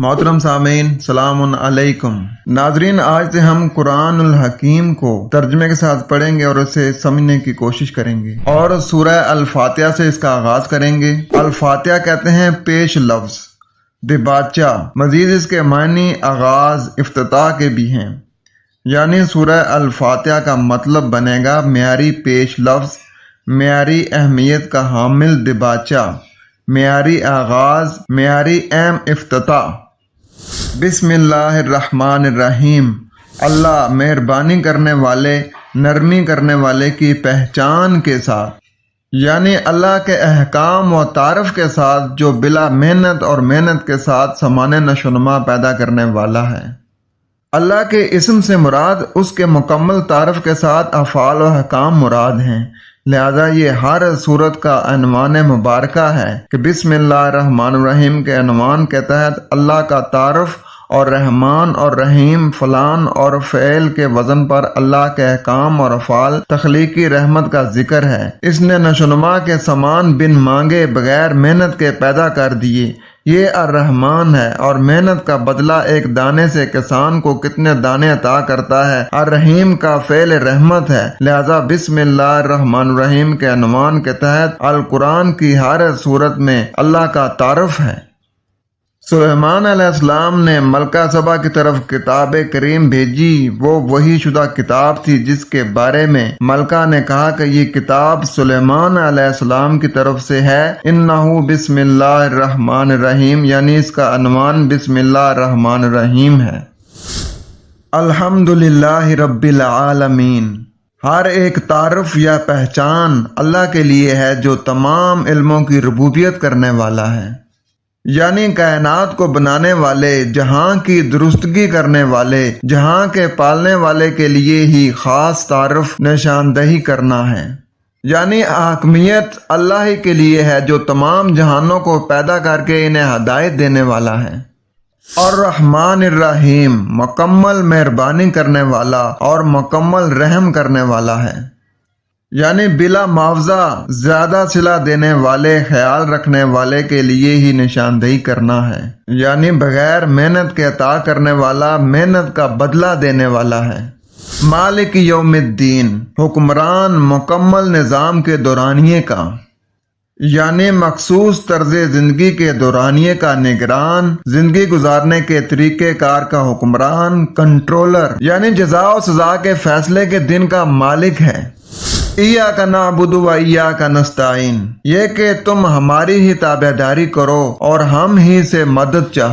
मोहतरम सामीन सलाम अलैकुम। नाजरीन, आज से हम कुरान अल हकीम को तर्जमे के साथ पढ़ेंगे और उसे समझने की कोशिश करेंगे और सूरह अल फातिहा से इसका आगाज करेंगे। अल फातिहा कहते हैं पेश लफ्ज, दिबाचा। मजीद इसके मायने आगाज इफ्तिताह के भी हैं, यानी सूरह अल फातिहा का मतलब बनेगा म्यारी पेश लफ्ज, म्यारी अहमियत का हामिल दिबाचा, म्यारी आगाज, म्यारी अहम इफ्तिताह। बिस्मिल्लाहिर्रहमानिर्रहीम। अल्लाह मेहरबानी करने वाले, नरमी करने वाले की पहचान के साथ, यानी अल्लाह के अहकाम व तारफ के साथ जो बिला मेहनत और मेहनत के साथ समाने नशोनुमा पैदा करने वाला है। अल्लाह के इस्म से मुराद उसके मुकम्मल तारफ के साथ अफ़ाल व अहकाम मुराद हैं। लिहाजा ये हर सूरत का अनवान मुबारका है कि बिस्मिल्लाहिर्रहमानिर्रहीम के अनवान के तहत अल्लाह का तारफ और रहमान और रहीम, फलान और फ़ेल के वजन पर अल्लाह के अहकाम और अफ़ाल तख्लीकी रहमत का जिक्र है। इसने नशोनुमा के समान बिन मांगे बगैर मेहनत के पैदा कर दिए। ये अर्रहमान है और मेहनत का बदला एक दाने से किसान को कितने दाने अता करता है। अर्रहीम का फ़ेल रहमत है। लिहाजा बिस्मिल्लाहिर्रहमानिर्रहीम के अनवान के तहत अल कुरान की हर सूरत में अल्लाह का तारुफ है। सुलेमान अलैहिस्सलाम ने मलका सबा की तरफ किताब करीम भेजी। वो वही शुदा किताब थी जिसके बारे में मलका ने कहा कि ये किताब सुलेमान अलैहिस्सलाम की तरफ से है। इन्नहु बिस्मिल्लाहिर्रहमानिर्रहीम, यानी इसका अनवान बिस्मिल्लाहिर्रहमानिर्रहीम है। अल्हम्दुलिल्लाहि रब्बिल आलमीन। हर एक तारुफ या पहचान अल्लाह के लिए है जो तमाम इल्मों की रुबूबियत करने वाला है, यानी कायनात को बनाने वाले, जहां की दुरुस्तगी करने वाले, जहां के पालने वाले के लिए ही खास तारुफ निशानदही करना है। यानी हाकमियत अल्लाह ही के लिए है जो तमाम जहानों को पैदा करके इन्हें हदायत देने वाला है। और रहमान रहीम, मुकम्मल मेहरबानी करने वाला और मुकम्मल रहम करने वाला है, यानी बिला मुआवजा ज्यादा सिला देने वाले, ख्याल रखने वाले के लिए ही निशानदही करना है, यानी बगैर मेहनत के अता करने वाला, मेहनत का बदला देने वाला है। मालिक यौमिद्दीन, हुक्मरान मुकम्मल निज़ाम के दौरानिये का, यानी मखसूस तर्ज जिंदगी के दौरानिये का निगरान, जिंदगी गुजारने के तरीके कार का हुक्मरान, कंट्रोलर, यानी जज़ा और सजा के फैसले के दिन का मालिक है। इय्याका नअबुदु व इय्याका नस्तईन, ये कि तुम हमारी ही ताबेदारी करो और हम ही से मदद चाहो।